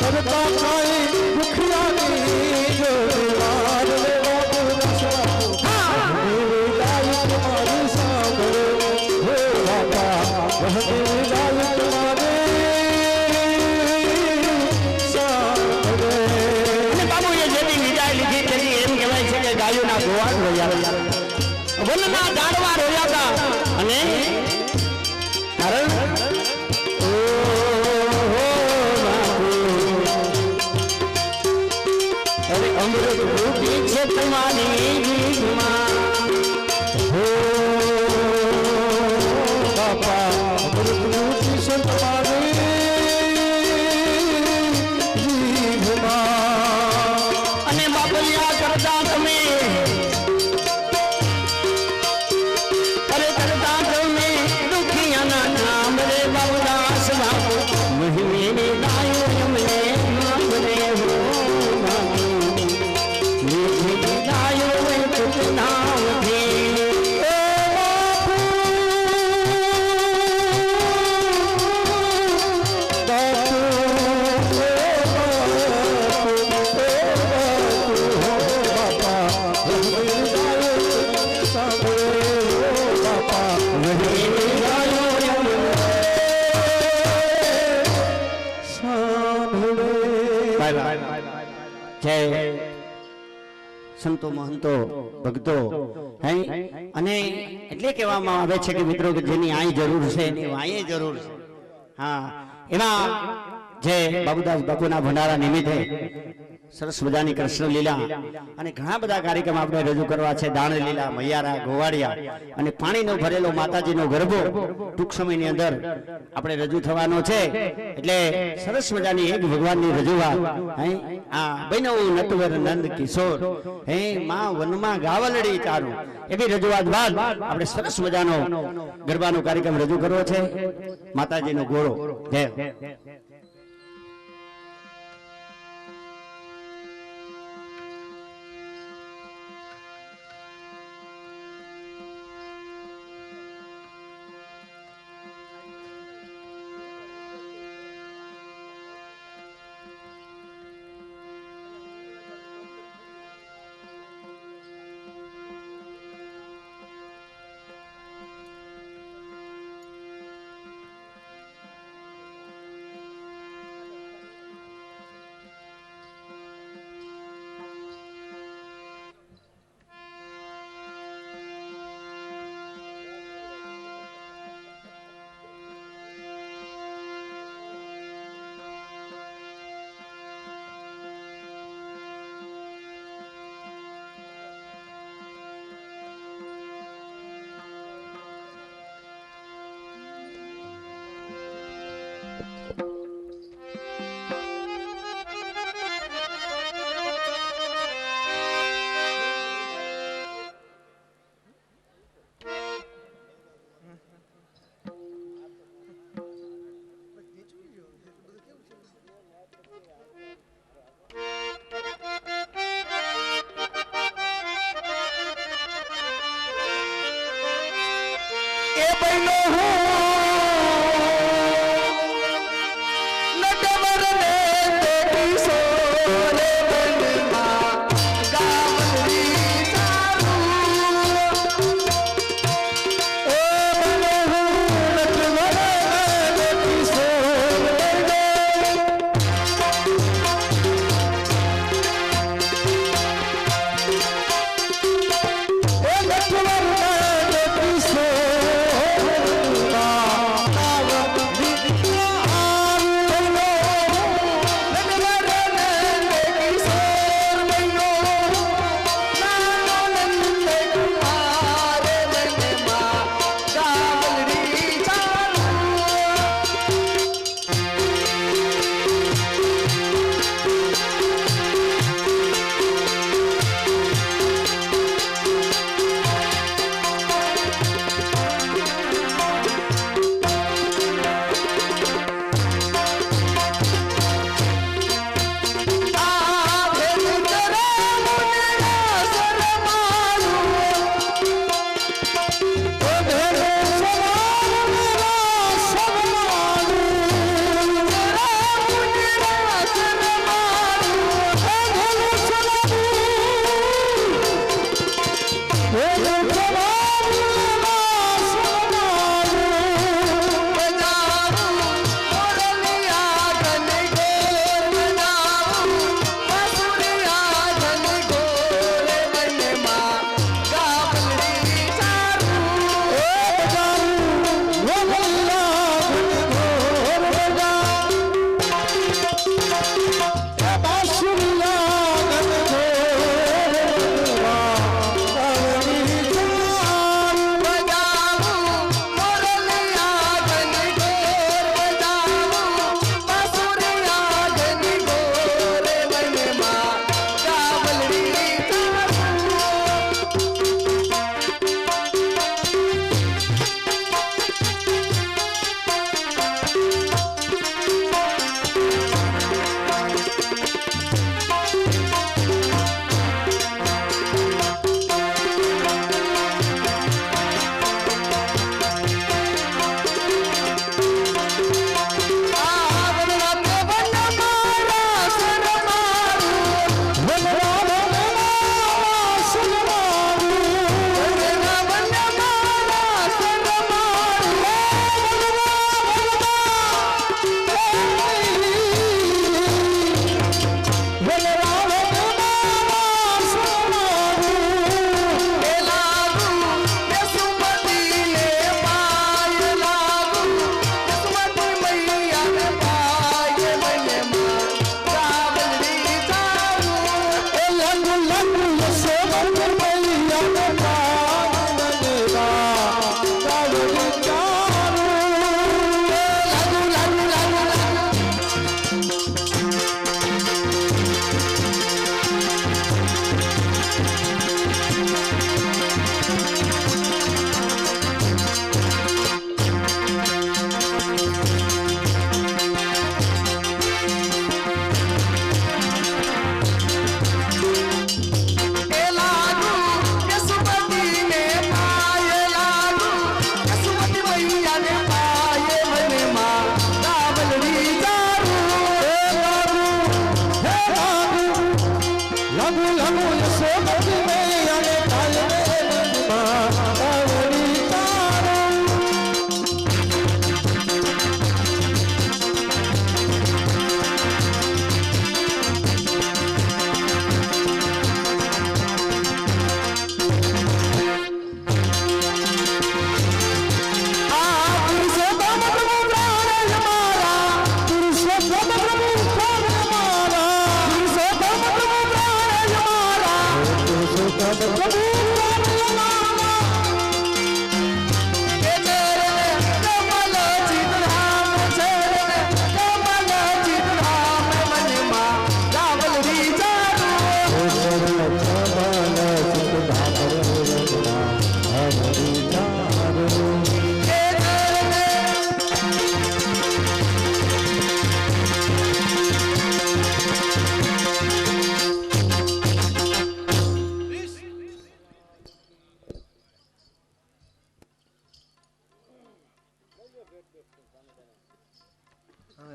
કરતા કાઈ દુખિયાની જો દીવાર રે બાપુ તમારી સાંભળે હે બાપા વહની લાલ તમારી સાંભળે અને બાબુએ જેની વિદાય લીધી તેની એમ કહેવાય છે કે ગાયોના ગોવાળ રોયા વનના ઝાડવા રોયા હતા અને કારણ અરે અમૃત રૂપી છે તમારી જીભમાં હો બાપા મૃત્યુથી સંતમારી જીભમાં અને બાબલિયા કરતા તમે અરે કરતા તમે દુખિયાના નામ રે બાબુદાસ બાપુ મહિમે ગાયો એમને નામ રે હો બાપુ મહિમે ગાયો એ કુટ નામ થી જય સંતો મહંતો ભક્તો હે અને એટલે કહેવામાં આવે છે કે મિત્રો કે જેની આઈ જરૂર છે એની વાંયે જરૂર છે હા એમાં જે બાબુદાસ બાપુના ભંડારા નિમિત્તે સરસ મજાની કૃષ્ણ લીલા અને ઘણા બધા કાર્યક્રમ આપણે રજૂ કરવા છે દાણ લીલા મૈયારા ગોવાડિયા અને પાણીનો ભરેલો માતાજીનો ગરબો ટૂંક સમયની અંદર આપણે રજૂ થવાનો છે એટલે સરસ મજાની એક ભગવાનની રજૂઆત હે આ બન્યો નટવર નંદ કિશોર હે માં વનમાં ગાવલડી ચારું એવી રજૂઆત બાદ આપણે સરસ મજાનો ગરબાનો કાર્યક્રમ રજૂ કરવો છે માતાજીનો ગોળો જય એ બહેનો હું નટવર ને દેખી સોરે બનમાં ગામડી ચારું એ બનો હું નટવર ને કિશોર બને એ નટવર ને કિશોર નાવ વિદ્યા નટવર ને દેખી સોર બહેનો નાનો નંદ કુમાર બનમાં ગામડી ચારું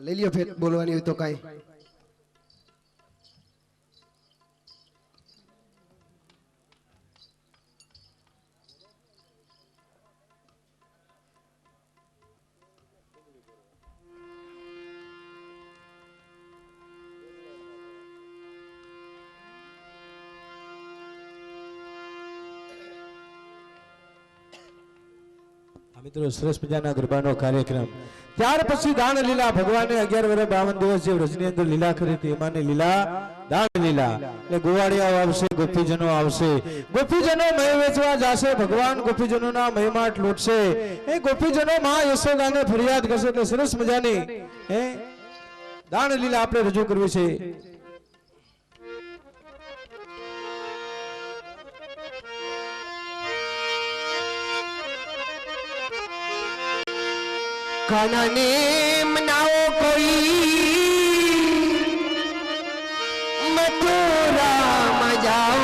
લઈ લ્યો ફેર બોલવાની હોય તો કાંઈ. મિત્રો સરસ મજાના ગરબાનો કાર્યક્રમ. ત્યાર પછી દાન લીલા ભગવાને 11 વર્ષ 52 દિવસ જે વ્રજની અંદર લીલા કરી હતી એમાંની લીલા દાન લીલા. એટલે ગોવાળિયાઓ આવશે, ગોપીજનો આવશે, ગોપીજનો મય વેચવા જાશે, ભગવાન ગોપીજનોના મયમાટ લૂટશે. એ ગોપીજનો માં યશોદાને ફરિયાદ કરશે. એટલે સરસ મજાની દાન લીલા આપણે રજૂ કરવી છે. कान्हा ने मनाओ कोई मथुरा में जाओ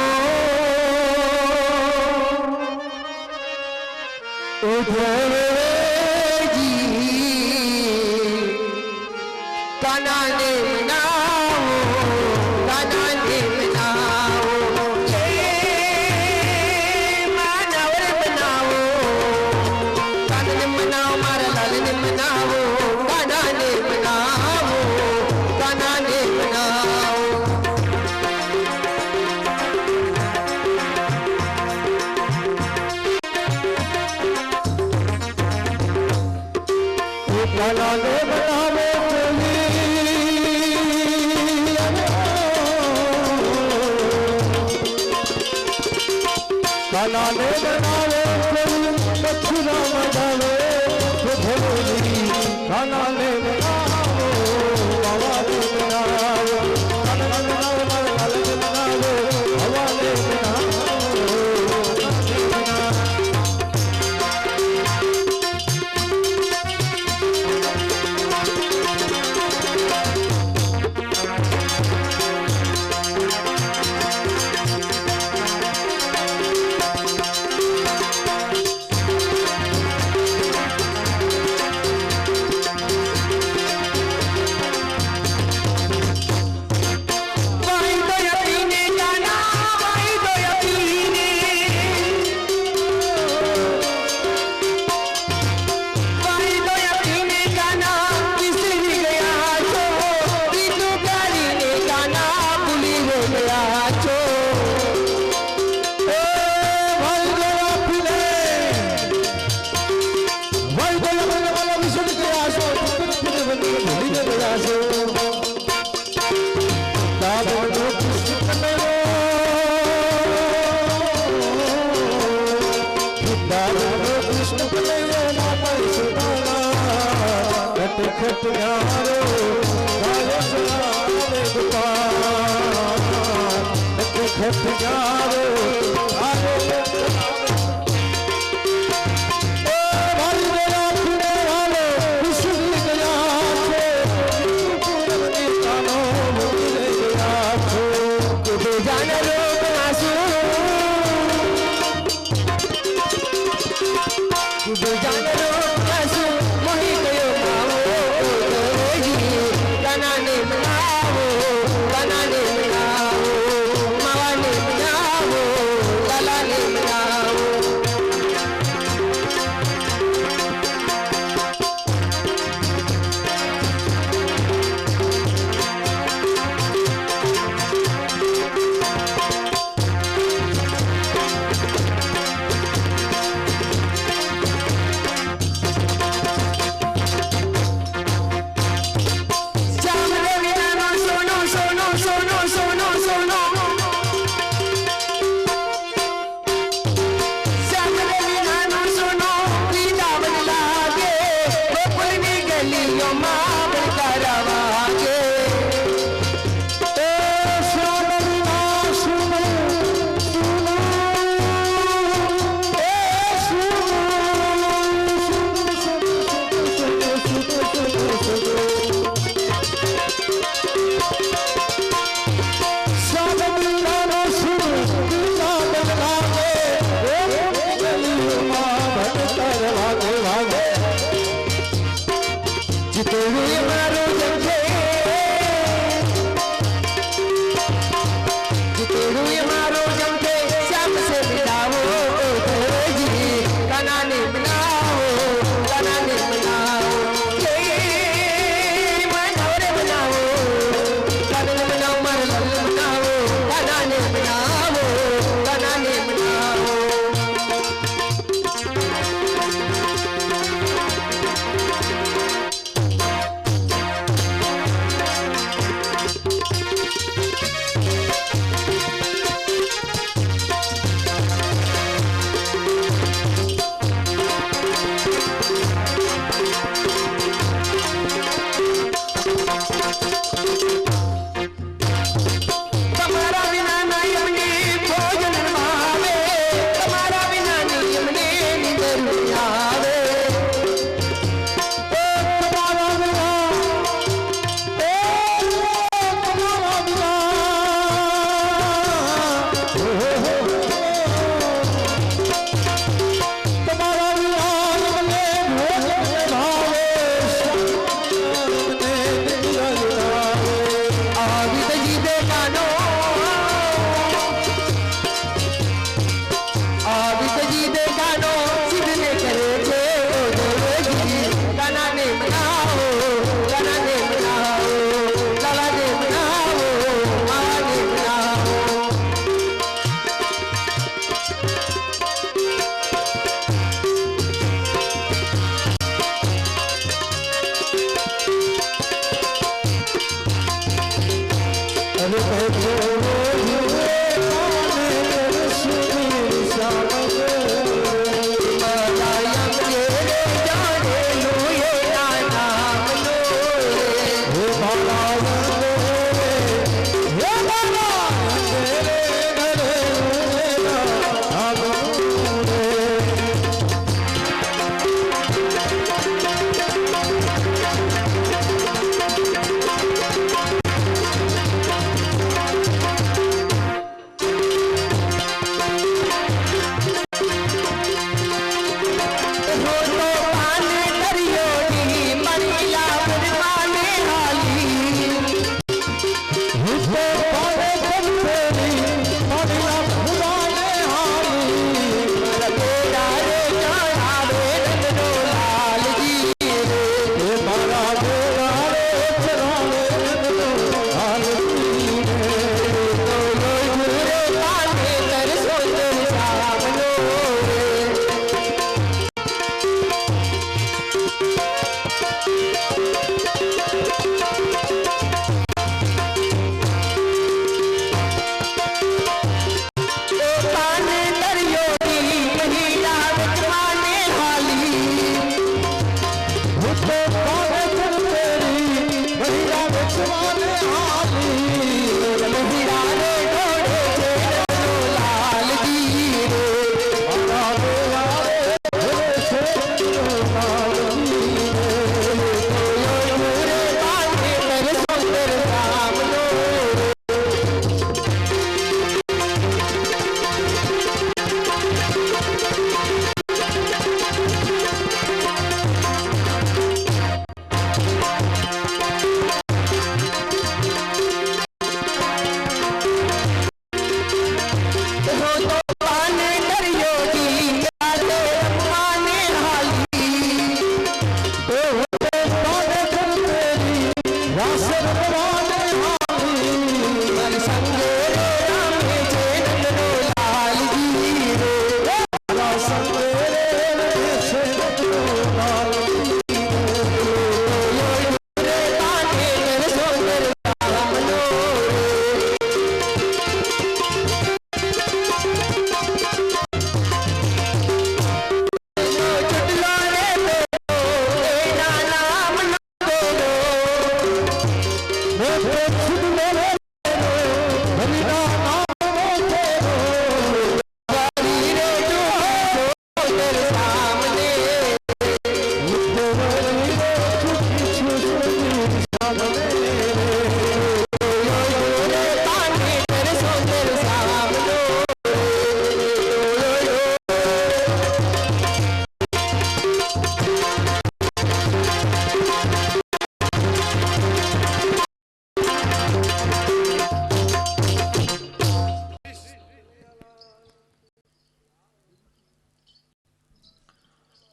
जी कान्हा ने मनाओ कान्हा ने मनाओ मानवर बनाओ कान्हा ने मनाओ मारा लाल ने मनाओ कान्हा ने मनाओ कान्हा ने मनाओ कान्हा ने बनावे कान्हा ने बनावे मथुरा में जावे कान्हा ने बनाओ बाबा ने बनाओ कान्हा ने बनाओ लाल ने बनाओ बाबा ने बनाओ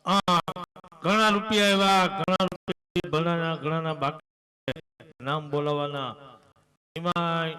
ઘણા રૂપિયા એવા ઘણા રૂપિયા ઘણાના બાકી નામ બોલાવાના એમાં